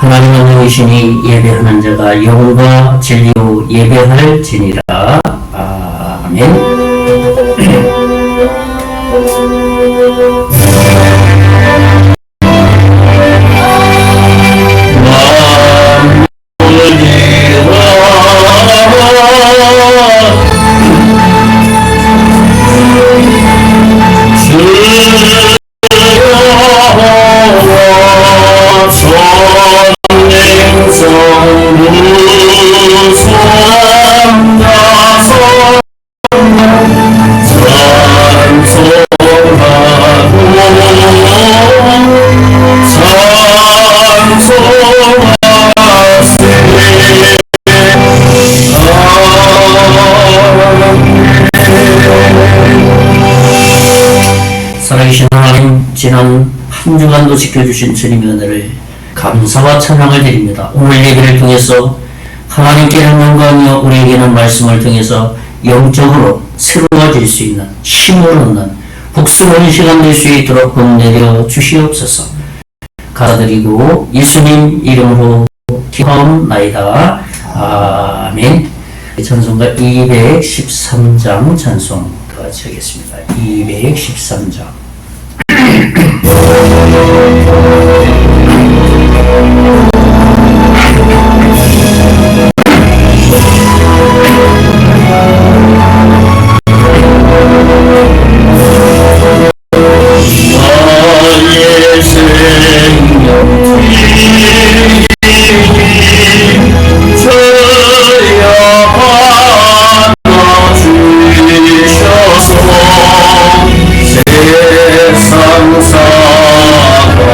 하나님은 의신이 예배하는 자가 영과 진리로 예배할지니라. 아멘. 살아계신 하나님, 지난 한 주간도 지켜주신 주님의 은혜를 감사와 찬양을 드립니다. 오늘 예배를 통해서 하나님께는 영광이요 우리에게는 말씀을 통해서 영적으로 새로워질 수 있는 힘을 얻는 복수하는 시간 될 수 있도록 복내려 주시옵소서. 감사드리고 예수님 이름으로 기도하옵나이다. 아멘. 찬송가 213장 찬송 다 같이 하겠습니다. 213장. 세상 사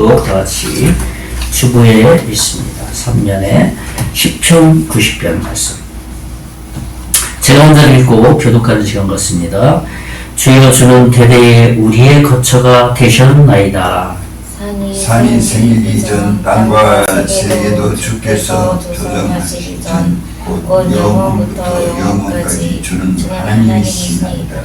교독 다 같이 주부에 있습니다. 3년에 10편 90편 말씀. 제가 혼자 읽고 교독하는 시간 같습니다. 주여 주는 대대에 우리의 거처가 되셨나이다. 산이 생기기 전 땅과 세계도 주께서 조정하시기 전 곧 영원부터 영원까지 주는 하나님이시나이다.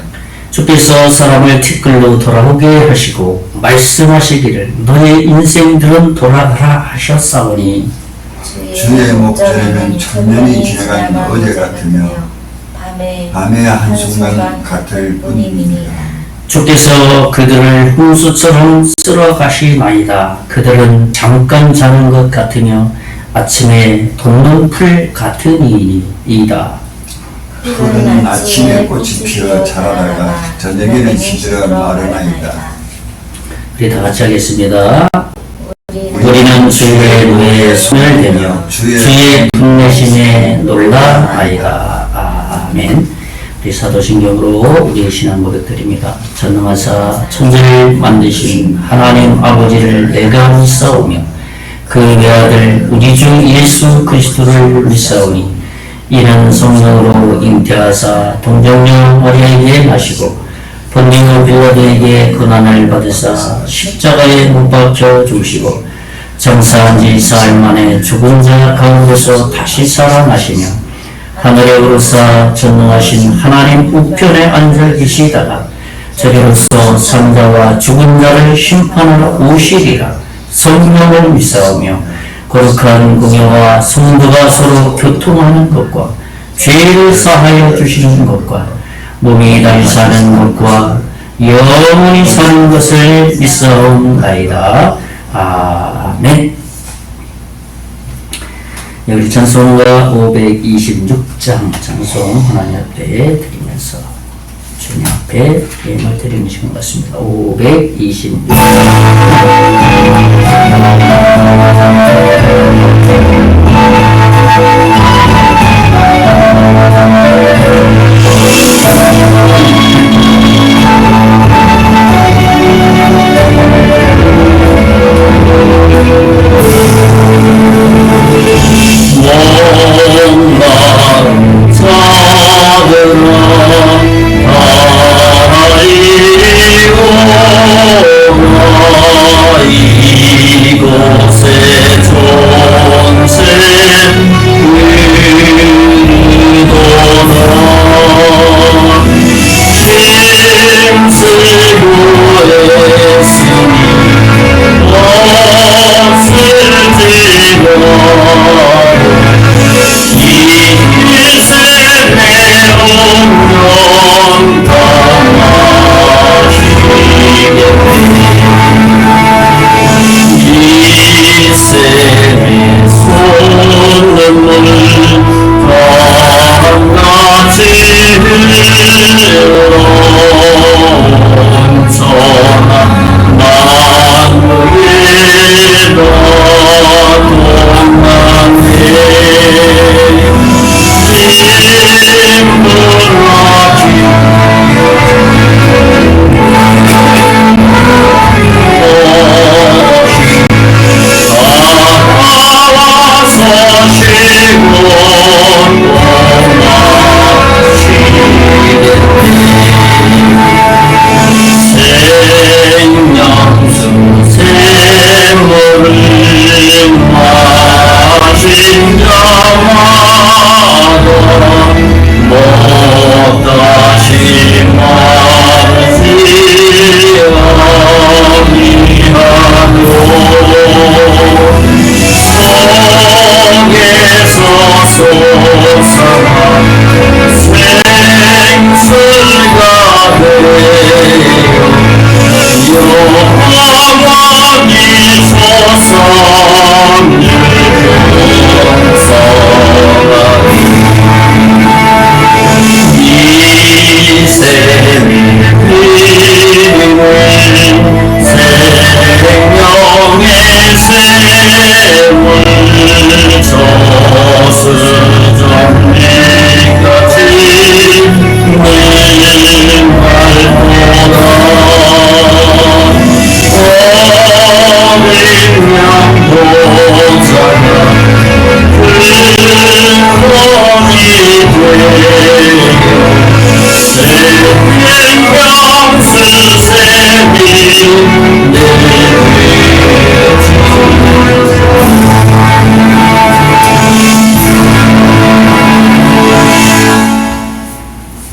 주께서 사람을 티끌로 돌아오게 하시고 말씀하시기를 너의 인생들은 돌아가라 하셨사오니 주의 목전에는 천년이 지나간 어제 같으며 밤의 한순간 같을 뿐입니다. 주께서 그들을 홍수처럼 쓸어 가시나이다. 그들은 잠깐 자는 것 같으며 아침에 돋는 풀 같으니이다. 풀은 아침에 꽃이 피어 자라다가 저녁에는 시들어 마르나이다. 우리 다 같이 하겠습니다. 우리는 주의 노에 손을 대며 주의 분내심에 놀라나이다. 아멘. 우리 사도신경으로 우리의 신앙 고백드립니다. 전능하사 천지를 만드신 하나님 아버지를 내가 믿사오며 그 외아들 우리 주 예수 그리스도를 믿사오니 이는 성령으로 잉태하사 동정녀 마리아에게 나시고 본디오 빌라도에게 고난을 받으사 십자가에 못 박혀 죽으시고 장사한 지 사흘 만에 죽은 자 가운데서 다시 살아나시며 하늘에 오르사 전능하신 하나님 우편에 앉아 계시다가 저리로서 산자와 죽은 자를 심판하러 오시리라. 성령을 믿사오며 거룩한 공예와 성도가 서로 교통하는 것과 죄를 사하여 주시는 것과 몸이 다시 사는 것과 영원히 사는 것을 믿사옵나이다. 아멘. 우리 찬송가 526장 찬송 하나님 앞에 드리면서 주님 앞에 예물 드리는 시간 같습니다. 526장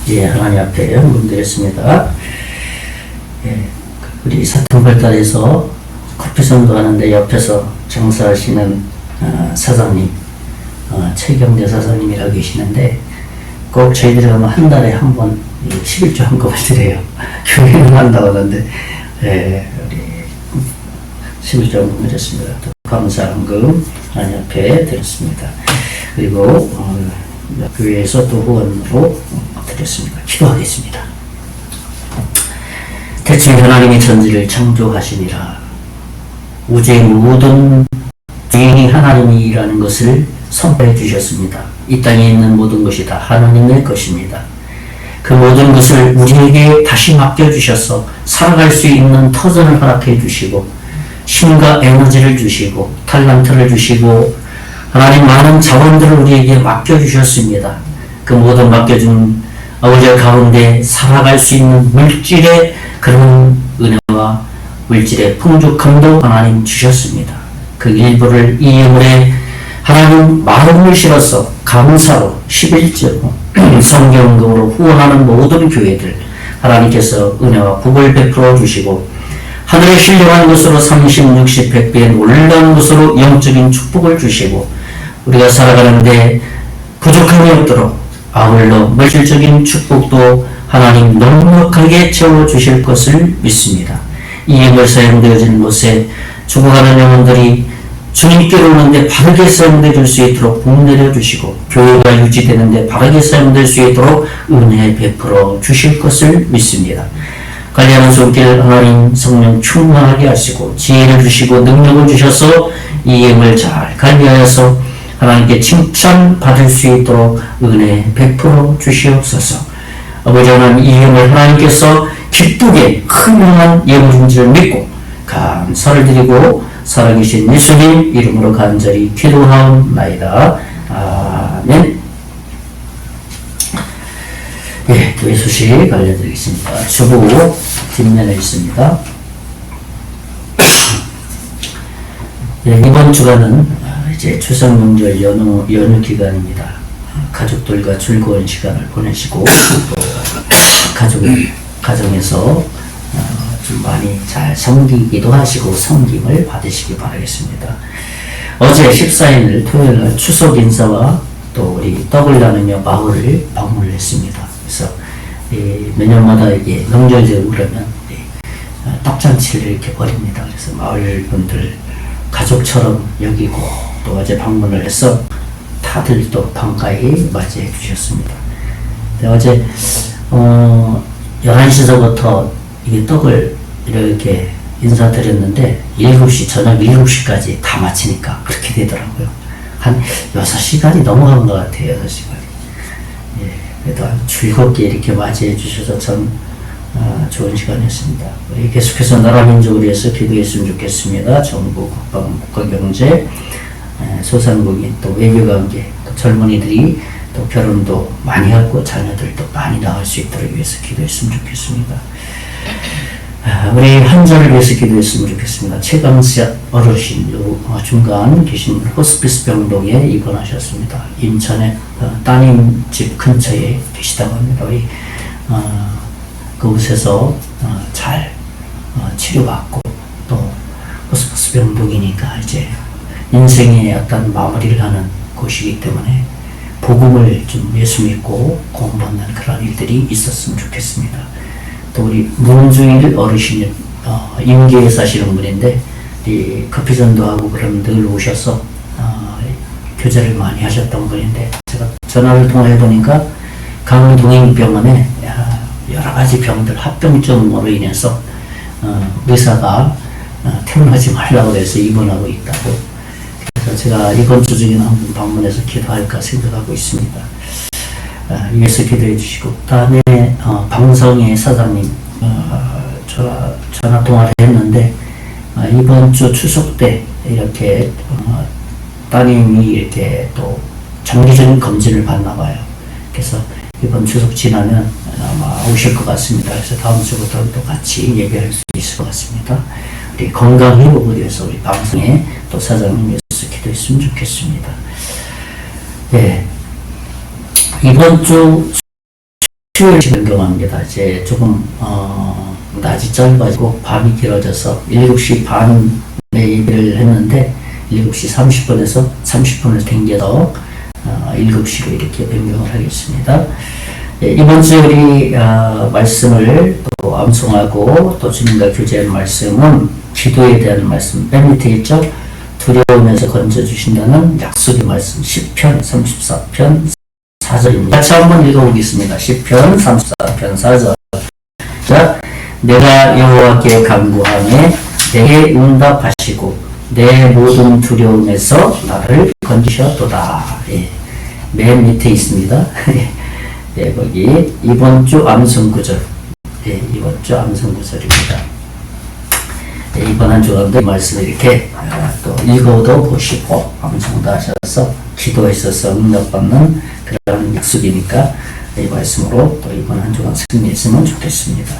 예, 하나님 앞에 문드렸습니다. 예, 우리 사탕발달에서 커피선도 하는데 옆에서 장사하시는 사장님, 최경재 사장님이라고 계시는데 꼭 저희들이 가면 한 달에 한 번 11조 한금을 드려요. 교회는 한다고 하는데 예, 우리 11조 한금을 드렸습니다. 또 감사 한금 하나님 앞에 드렸습니다. 그리고 교회에서 또 후원으로 드렸습니다. 기도하겠습니다. 대충 하나님이 천지를 창조하시니라. 우주의 모든 주인이 하나님이라는 것을 선포해 주셨습니다. 이 땅에 있는 모든 것이 다 하나님의 것입니다. 그 모든 것을 우리에게 다시 맡겨주셔서 살아갈 수 있는 터전을 허락해 주시고 힘과 에너지를 주시고 탤런트를 주시고 하나님 많은 자원들을 우리에게 맡겨주셨습니다. 그 모든 맡겨준 아버지 가운데 살아갈 수 있는 물질의 그런 은혜와 물질의 풍족함도 하나님 주셨습니다. 그 일부를 이 예물에 하나님 마음을 실어서 감사로 11조로 성경금으로 후원하는 모든 교회들 하나님께서 은혜와 복을 베풀어 주시고 하늘에 신령한 것으로 30, 60, 100배의 놀라운 것으로 영적인 축복을 주시고 우리가 살아가는데 부족함이 없도록 아울러 물질적인 축복도 하나님 넉넉하게 채워주실 것을 믿습니다. 이 예물 사용되어지는 곳에 죽어가는 영혼들이 주님께로 오는데 바르게 사용될 수 있도록 복 내려주시고 교회가 유지되는데 바르게 사용될 수 있도록 은혜 베풀어 주실 것을 믿습니다. 관리하는 손길 하나님 성령 충만하게 하시고 지혜를 주시고 능력을 주셔서 이 예물 잘 관리하여서 하나님께 칭찬받을 수 있도록 은혜 베풀어 주시옵소서. 아버지 하나님 이 예물 하나님께서 기쁘게 흠명한 예물인 줄 믿고 감사를 드리고 살아계신 예수님 이름으로 간절히 기도하옵나이다. 아멘. 예, 교회 소식 알려드리겠습니다. 주보 뒷면에 있습니다. 예, 이번 주간은 이제 추석 명절 연휴 기간입니다. 가족들과 즐거운 시간을 보내시고 또 가정에서 좀 많이 잘 섬기기도 하시고 섬김을 받으시기 바라겠습니다. 어제 14일 토요일날 추석 인사와 또 우리 떡을 나누며 마을을 방문을 했습니다. 그래서 매년마다 이게 명절되고 그러면 떡잔치를 이렇게 벌입니다. 그래서 마을 분들 가족처럼 여기고 또 어제 방문을 해서 다들 또 반가이 맞이해 주셨습니다. 어제 11시서부터 이게 떡을 이렇게 인사드렸는데 7시, 저녁 7시까지 다 마치니까 그렇게 되더라고요. 한 6시간이 넘어간 것 같아요. 6시간이. 예, 그래도 즐겁게 이렇게 맞이해 주셔서 전 좋은 시간이었습니다. 우리 계속해서 나라 민족을 위해서 기도했으면 좋겠습니다. 정부, 국방, 국가경제, 소상공인, 또 외교관계, 또 젊은이들이 또 결혼도 많이 하고 자녀들도 많이 낳을 수 있도록 위해서 기도했으면 좋겠습니다. 우리 환자를 위해서 기도했으면 좋겠습니다. 최강수 어르신 중간 계신 호스피스 병동에 입원하셨습니다. 인천에 따님 집 근처에 계시다고 합니다. 우리 그곳에서 잘 치료받고 또 호스피스 병동이니까 이제 인생의 어떤 마무리를 하는 곳이기 때문에 복음을 좀 예수 믿고 구원받는 그런 일들이 있었으면 좋겠습니다. 또 우리 문주일 어르신이 임계에 사시는 분인데 이 커피전도 하고 그러면 늘 오셔서 교제를 많이 하셨던 분인데 제가 전화를 통화해 보니까 강동인병원에 여러 가지 병들 합병증으로 인해서 의사가 퇴원하지 말라고 해서 입원하고 있다고. 그래서 제가 이번 주 중에는 한번 방문해서 기도할까 생각하고 있습니다. 위해서 기도해 주시고, 다음에 방성의 사장님 전화 통화를 했는데 이번 주 추석 때 이렇게 따님이 이렇게 또 정기적인 검진을 받나 봐요. 주님께서 이번 추석 지나면 아마 오실 것 같습니다. 그래서 다음 주부터 또 같이 예배할 수 있을 것 같습니다. 우리 건강 회복을 위해서 우리 방송에 또 사장님 위해서 기도했으면 좋겠습니다. 네. 이번 주 수요일 변경합니다. 이제 조금 낮이 짧아지고 밤이 길어져서 7시 반에 예배를 했는데 7시 30분에서 30분을 당겨서 7시로 이렇게 변경을 하겠습니다. 예, 이번 주에 우리 말씀을 또 암송하고 또 주님과 교제하는 말씀은 기도에 대한 말씀, 맨 밑에 있죠? 두려움에서 건져주신다는 약속의 말씀, 시편 34편 4절입니다. 같이 한번 읽어보겠습니다. 시편 34편 4절. 자, 내가 여호와께 간구하며 내게 응답하시고 내 모든 두려움에서 나를 건지셨도다. 예, 맨 밑에 있습니다. 예, 거기 이번 주 암송 구절. 예, 이번 주 암송 구절입니다. 예, 이번 한 주간도 이 말씀을 이렇게 또 읽어도 보시고 암송도 하셔서 기도에 있어서 응답받는 그런 약속이니까 이 말씀으로 또 이번 한 주간 승리했으면 좋겠습니다.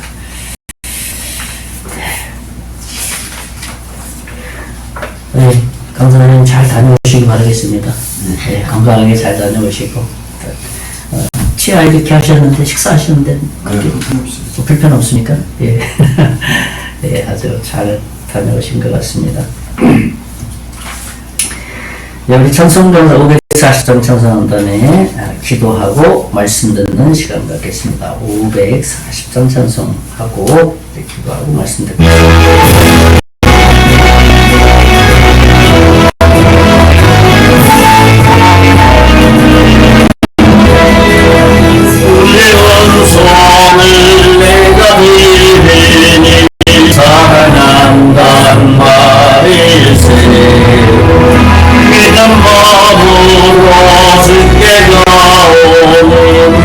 네, 강사님 잘 다녀오시기 바라겠습니다. 네, 건강하게 잘 다녀오시고 치아 이렇게 하셨는데 식사하시는데 불편 없습니까? 예, 네, 아주 잘 다녀오신 것 같습니다. 네, 우리 찬송가 540장 찬송단에 기도하고 말씀 듣는 시간 갖겠습니다. 540장 찬송하고 기도하고 말씀 듣겠습니다. 사랑한단 말일세 믿는 마음으로 주께 나오는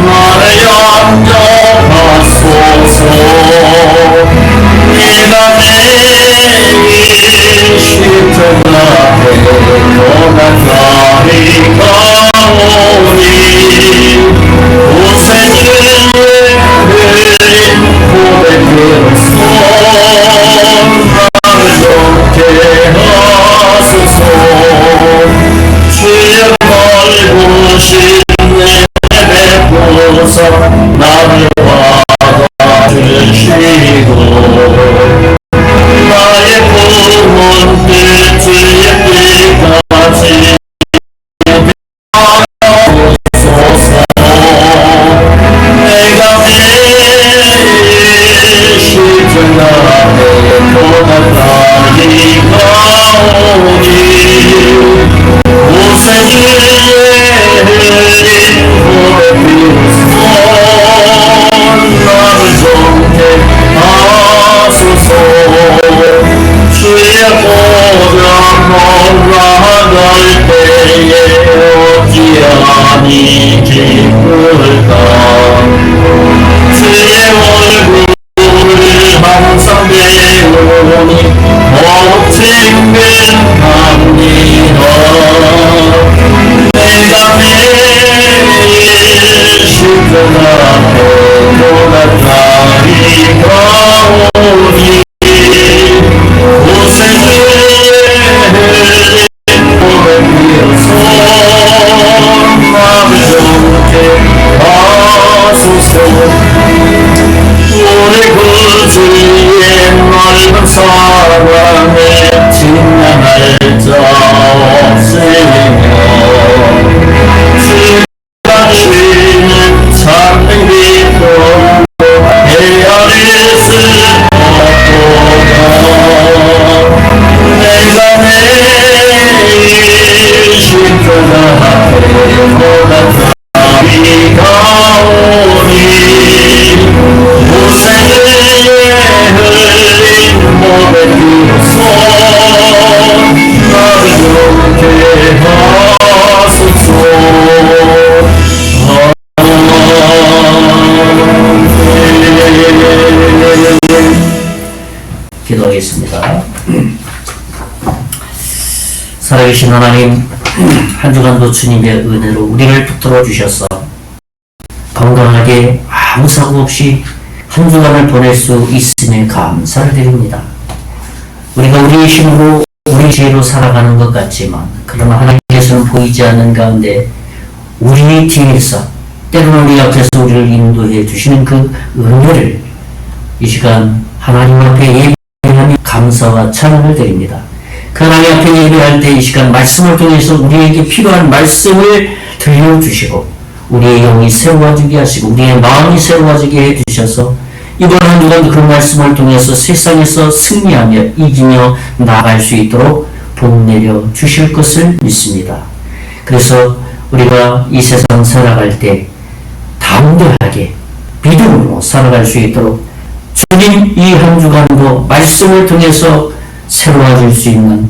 나를 양접하소서 이 남의 십자가에 고난가리 가오니 고생을 흘린 고백으로서 나를 좋게 하소서 주의 멀고 싶네 베푸사 나를 받아주시고 나의 구원 뜻 주의 뜻까지 하소서 내가 십자가에 고난다리 가오니 고생을 흘린 고백으로서 나를 좋게 하소서 주의 보좌 올라갈 때에 어찌하니 기쁠까 주의 얼굴을 항상 배우니 옥생근합니다 내가 매일 십자가에 고난다리 가오니 고생을 흘린 고백이어서 나를 좋게 하소서 우리 구주의 넓은 사랑에 진양할 자 없으며 주가 주는 참된 기쁨 헤아릴 수 없도다 내가 매일 십자가에 고난다리 가오니 고생을 흘린 고백으로서 나를 좋게 하소서 기도하겠습니다. 살아계신 하나님, 한 주간도 주님의 은혜로 우리를 붙들어 주셔서 건강하게 아무 사고 없이 한 주간을 보낼 수 있음에 감사를 드립니다. 우리가 우리의 힘으로 우리 지혜로 살아가는 것 같지만 그러나 하나님께서는 보이지 않는 가운데 우리 뒤에서 때로는 우리 앞에서 우리를 인도해 주시는 그 은혜를 이 시간 하나님 앞에 예배하며 감사와 찬양을 드립니다. 그 하나님 앞에 예배할 때 이 시간 말씀을 통해서 우리에게 필요한 말씀을 들려주시고 우리의 영이 새로워지게 하시고 우리의 마음이 새로워지게 해주셔서 이번 한 주간 그 말씀을 통해서 세상에서 승리하며 이기며 나아갈 수 있도록 복 내려 주실 것을 믿습니다. 그래서 우리가 이 세상 살아갈 때 담대하게 믿음으로 살아갈 수 있도록 주님 이 한 주간도 말씀을 통해서 새로워질 수 있는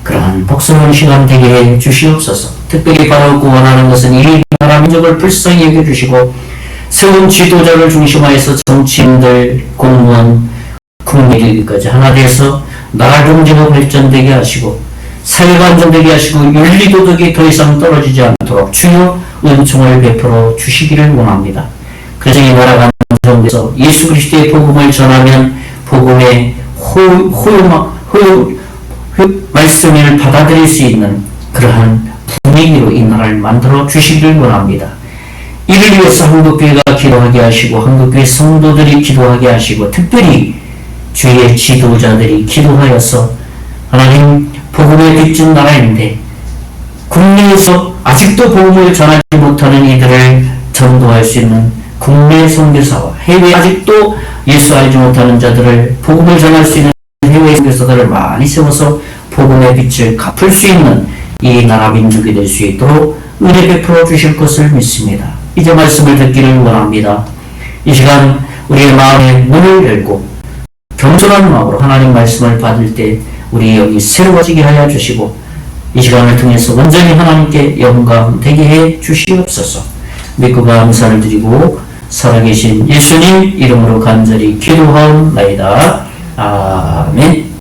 그러한 복스러운 시간 되게 해 주시옵소서. 특별히 바라고 원하는 것은 이 나라 민족을 불쌍히 여겨주시고 세운 지도자를 중심하여서 정치인들, 공무원, 국민에게까지 하나 되어서 나라 경제가 발전되게 하시고 사회가 안정되게 하시고 윤리도덕이 더 이상 떨어지지 않도록 주여 은총을 베풀어 주시기를 원합니다. 그래서 이 나라가 안정돼서 예수 그리스도의 복음을 전하면 복음의 말씀을 받아들일 수 있는 그러한 분위기로 이 나라를 만들어 주시기를 원합니다. 이를 위해서 한국교회가 기도하게 하시고 한국교회 성도들이 기도하게 하시고 특별히 주의 지도자들이 기도하여서 하나님 복음에 빚진 나라인데 국내에서 아직도 복음을 전하지 못하는 이들을 전도할 수 있는 국내 선교사와 해외 아직도 예수 알지 못하는 자들을 복음을 전할 수 있는 해외 선교사들을 많이 세워서 복음의 빛을 갚을 수 있는 이 나라 민족이 될 수 있도록 은혜 베풀어 주실 것을 믿습니다. 이제 말씀을 듣기를 원합니다. 이 시간 우리의 마음의 문을 열고 겸손한 마음으로 하나님 말씀을 받을 때 우리 영이 새로워지게 하여 주시고 이 시간을 통해서 온전히 하나님께 영광 되게 해 주시옵소서. 믿고 감사를 드리고 살아계신 예수님 이름으로 간절히 기도하옵나이다. 아멘.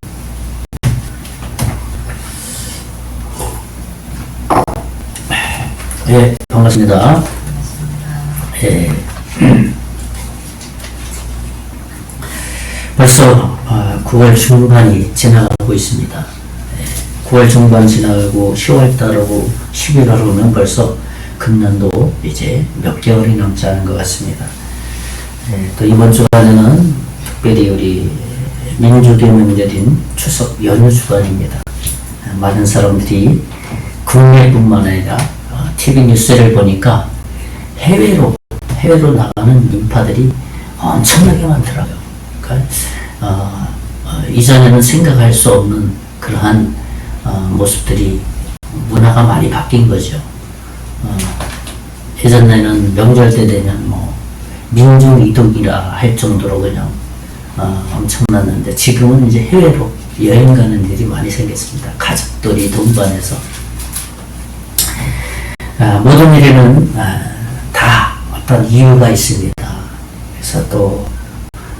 네, 반갑습니다. 네. 벌써 9월 중반이 지나가고 있습니다. 9월 중반 지나가고 10월 달하고 11월하고는 벌써 금년도 이제 몇 개월이 남지 않은 것 같습니다. 또 이번 주간에는 특별히 우리 민족의 명절인 추석 연휴 주간입니다. 많은 사람들이 국내뿐만 아니라 TV 뉴스를 보니까 해외로 나가는 인파들이 엄청나게 많더라고요. 그러니까 이전에는 생각할 수 없는 그러한 모습들이 문화가 많이 바뀐 거죠. 예전에는 명절 때 되면 민족 이동이라 할 정도로 그냥 엄청났는데 지금은 이제 해외로 여행 가는 일이 많이 생겼습니다. 가족들이 동반해서 모든 일에는 다 어떤 이유가 있습니다. 그래서 또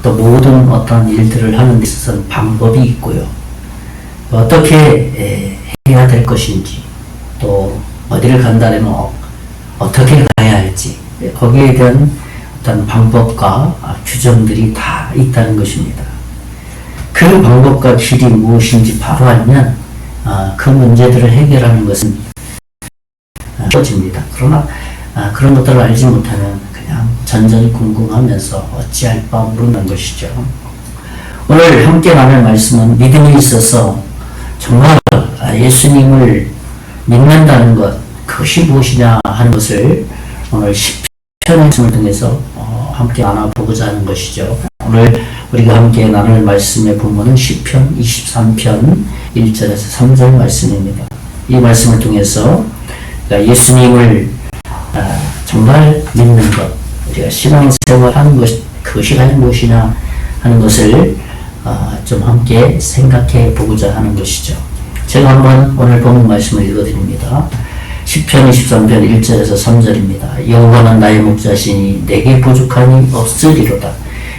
모든 어떤 일들을 하는 데 있어서는 방법이 있고요. 어떻게 해야 될 것인지 또 어디를 간다면 어떻게 가야 할지 거기에 대한 어떤 방법과 규정들이 다 있다는 것입니다. 그 방법과 길이 무엇인지 바로 알면 그 문제들을 해결하는 것은 쉬워집니다. 그러나 그런 것들을 알지 못하면 그냥 전전히 궁금하면서 어찌할 바 모르는 것이죠. 오늘 함께 나눌 말씀은 믿음에 있어서 정말 예수님을 믿는다는 것 그것이 무엇이냐 하는 것을 오늘 10편의 말씀을 통해서 함께 나눠보고자 하는 것이죠. 오늘 우리가 함께 나눌 말씀의 본문은 10편 23편 1절에서 3절 말씀입니다. 이 말씀을 통해서 예수님을 정말 믿는 것, 우리가 신앙생활 하는 것, 그것이 과연 무엇이냐 하는 것을 좀 함께 생각해 보고자 하는 것이죠. 제가 한번 오늘 본문 말씀을 읽어드립니다. 10편 23편 1절에서 3절입니다. 여호와는 나의 목자시니 내게 부족함이 없으리로다.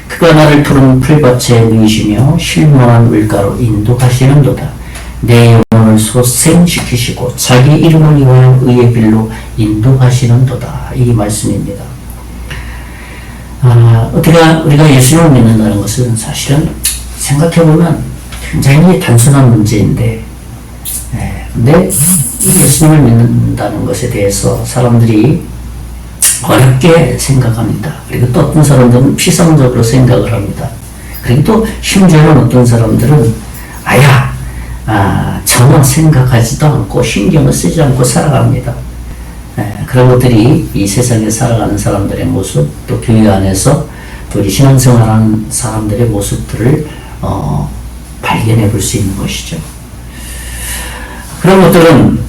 그가 나를 푸른 풀밭에 누이시며 쉴만한 물가로 인도하시는도다. 내 영혼을 소생시키시고 자기 이름을 위하여 의의 길로 인도하시는도다. 이 말씀입니다. 우리가 예수님을 믿는다는 것은 사실은 생각해보면 굉장히 단순한 문제인데, 근데 이 예수님을 믿는다는 것에 대해서 사람들이 어렵게 생각합니다. 그리고 또 어떤 사람들은 피상적으로 생각을 합니다. 그리고 또 심지어는 어떤 사람들은 전혀 생각하지도 않고 신경을 쓰지 않고 살아갑니다. 그런 것들이 이 세상에 살아가는 사람들의 모습, 또 교회 안에서 또 우리 신앙생활하는 사람들의 모습들을 발견해 볼 수 있는 것이죠. 그런 것들은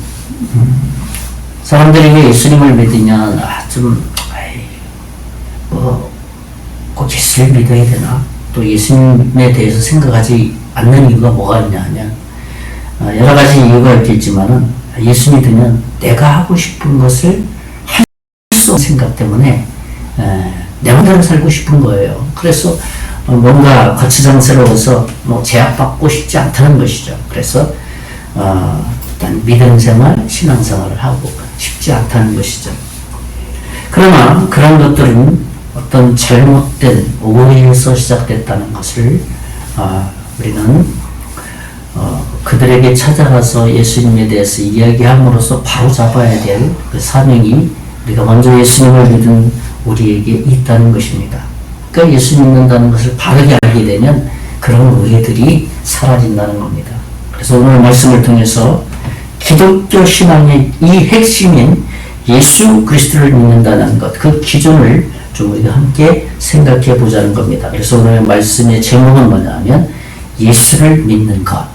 사람들이 왜 예수님을 믿으냐, 꼭 예수를 믿어야 되나, 또 예수님에 대해서 생각하지 않는 이유가 뭐가 있냐 하면 여러 가지 이유가 있겠지만은 예수 믿으면 내가 하고 싶은 것을 할 수 없는 생각 때문에 내 마음대로 살고 싶은 거예요. 그래서 뭔가 거추장스러워서 제약받고 싶지 않다는 것이죠. 그래서 일단 믿음 생활, 신앙 생활을 하고 싶지 않다는 것이죠. 그러나 그런 것들은 어떤 잘못된 오해에서 시작됐다는 것을 우리는 그들에게 찾아가서 예수님에 대해서 이야기함으로써 바로 잡아야 될 그 사명이 우리가 먼저 예수님을 믿은 우리에게 있다는 것입니다. 그러니까 예수 믿는다는 것을 바르게 알게 되면 그런 오해들이 사라진다는 겁니다. 그래서 오늘 말씀을 통해서 기독교 신앙의 이 핵심인 예수 그리스도를 믿는다는 것, 그 기준을 좀 우리가 함께 생각해 보자는 겁니다. 그래서 오늘 말씀의 제목은 뭐냐면 예수를 믿는 것.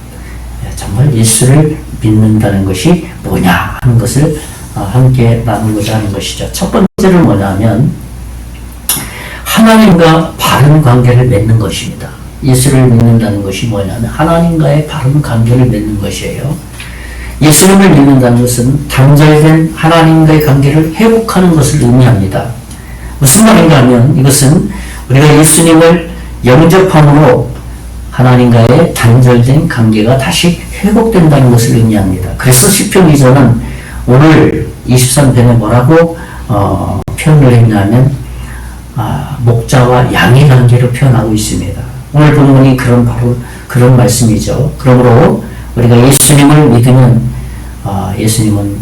정말 예수를 믿는다는 것이 뭐냐 하는 것을 함께 나누고자 하는 것이죠. 첫 번째는 뭐냐면 하나님과 바른 관계를 맺는 것입니다. 예수를 믿는다는 것이 뭐냐면 하나님과의 바른 관계를 맺는 것이에요. 예수님을 믿는다는 것은 단절된 하나님과의 관계를 회복하는 것을 의미합니다. 무슨 말인가 하면 이것은 우리가 예수님을 영접함으로 하나님과의 단절된 관계가 다시 회복된다는 것을 의미합니다. 그래서 시편 기자는 오늘 23편에 뭐라고 표현을 했냐면 목자와 양의 관계로 표현하고 있습니다. 오늘 본문이 바로 그런 말씀이죠. 그러므로 우리가 예수님을 믿으면 예수님은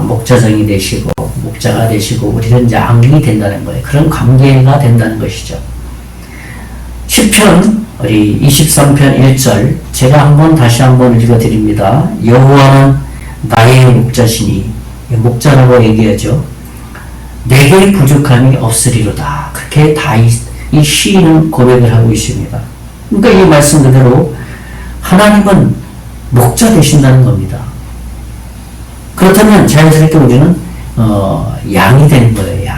목자장이 되시고 목자가 되시고 우리는 양이 된다는 거예요. 그런 관계가 된다는 것이죠. 시편 우리 23편 1절 제가 다시 한번 읽어드립니다. 여호와는 나의 목자시니, 목자라고 얘기하죠. 내게 부족함이 없으리로다. 그렇게 이 시인은 고백을 하고 있습니다. 그러니까 이 말씀 그대로 하나님은 목자 되신다는 겁니다. 그렇다면 자연스럽게 우리는 양이 되는 거예요.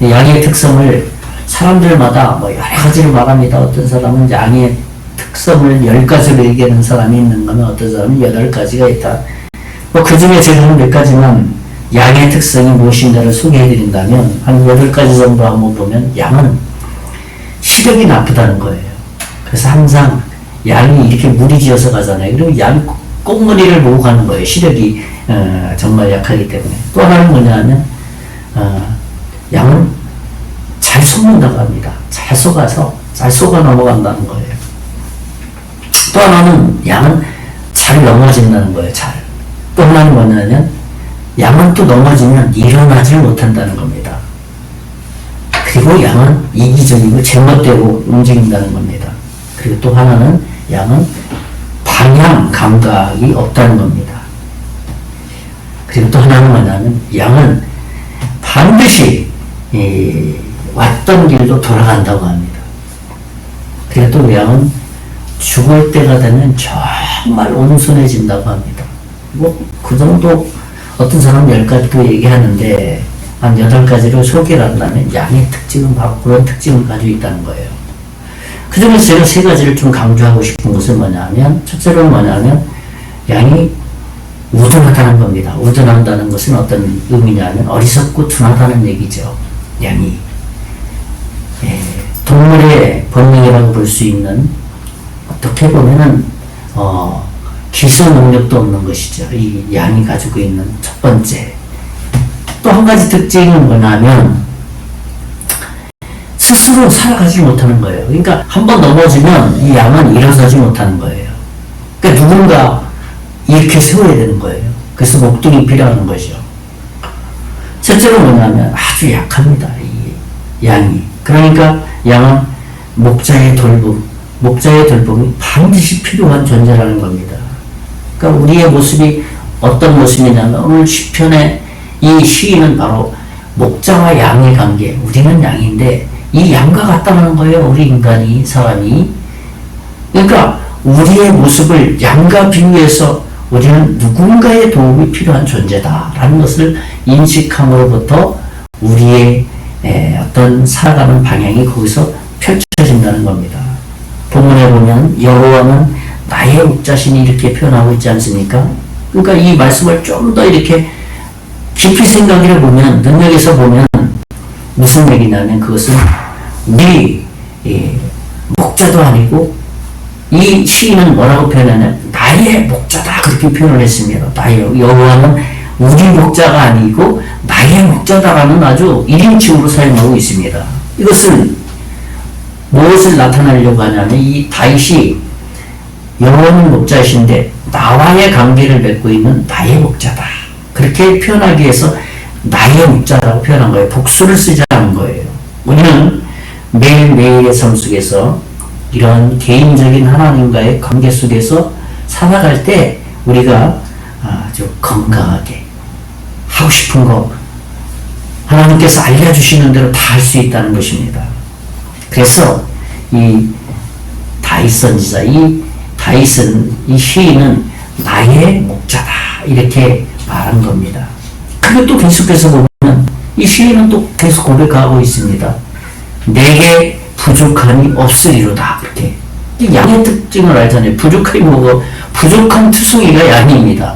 양의 특성을 사람들마다 여러 가지를 말합니다. 어떤 사람은 양의 특성을 10가지로 얘기하는 사람이 있는 거면 어떤 사람은 8가지가 있다. 그 중에 제가 한 몇 가지만 양의 특성이 무엇인가를 소개해 드린다면 한 8가지 정도 한번 보면 양은 시력이 나쁘다는 거예요. 그래서 항상 양이 이렇게 무리지어서 가잖아요. 그리고 양 꽁무니를 보고 가는 거예요. 시력이 정말 약하기 때문에. 또 하나는 뭐냐면 양은 잘 속는다고 합니다. 잘 속아 넘어간다는 거예요. 또 하나는 양은 잘 넘어진다는 거예요. 또 하나는 뭐냐면 양은 또 넘어지면 일어나질 못한다는 겁니다. 그리고 양은 이기적이고 제멋대로 움직인다는 겁니다. 그리고 또 하나는 양은 방향 감각이 없다는 겁니다. 그리고 또 하나는 뭐냐면 양은 반드시 왔던 길로 돌아간다고 합니다. 그리고 또 양은 죽을 때가 되면 정말 온순해진다고 합니다. 그 정도 어떤 사람은 10가지도 얘기하는데 한 8가지로 소개를 한다면 양의 특징은 바로 그런 특징을 가지고 있다는 거예요. 그 중에서 제가 3가지를 좀 강조하고 싶은 것은 뭐냐면 첫째로는 뭐냐면 양이 우둔하다는 겁니다. 우둔한다는 것은 어떤 의미냐면 어리석고 둔하다는 얘기죠. 양이 동물의 본능이라고 볼 수 있는 어떻게 보면은 기술 능력도 없는 것이죠. 이 양이 가지고 있는 첫 번째. 또 한 가지 특징은 뭐냐면 스스로 살아가지 못하는 거예요. 그러니까 한 번 넘어지면 이 양은 일어서지 못하는 거예요. 그러니까 누군가 이렇게 세워야 되는 거예요. 그래서 목동이 필요한 거죠. 첫째로 뭐냐면 아주 약합니다. 이 양이. 그러니까 양은 목자의 돌봄이 반드시 필요한 존재라는 겁니다. 그러니까 우리의 모습이 어떤 모습이냐면 오늘 시편에 이 시인은 바로 목자와 양의 관계, 우리는 양인데 이 양과 같다는 거예요. 우리 인간이, 사람이. 그러니까 우리의 모습을 양과 비유해서 우리는 누군가의 도움이 필요한 존재다라는 것을 인식함으로부터 우리의 어떤 살아가는 방향이 거기서 펼쳐진다는 겁니다. 본문에 보면 여호와는 나의 목자시니 이렇게 표현하고 있지 않습니까? 그러니까 이 말씀을 좀 더 이렇게 깊이 생각해 보면, 능력에서 보면 무슨 얘기냐면 그것은 우리 목자도 아니고, 이 시인은 뭐라고 표현하냐면 나의 목자다 그렇게 표현을 했습니다. 나의 여호와는 우리 목자가 아니고 나의 목자다라는 아주 1인칭으로 사용하고 있습니다. 이것은 무엇을 나타내려고 하냐면 이 다윗이 여호와는 목자이신데 나와의 관계를 맺고 있는 나의 목자다 그렇게 표현하기 위해서 나의 목자라고 표현한 거예요. 복수를 쓰지 않은 거예요. 우리는 매일매일의 삶 속에서 이런 개인적인 하나님과의 관계 속에서 살아갈 때 우리가 아주 건강하게 하고 싶은 거 하나님께서 알려주시는 대로 다 할 수 있다는 것입니다. 그래서 이 다윗 선지자, 이 시인은 나의 목자다 이렇게 말한 겁니다. 그리고 또 계속해서 보면 이 시인은 또 계속 고백하고 있습니다. 내게 부족함이 없으리로다. 그렇게 양의 특징을 알잖아요. 부족함이 뭐고 부족한 투성이가 양입니다.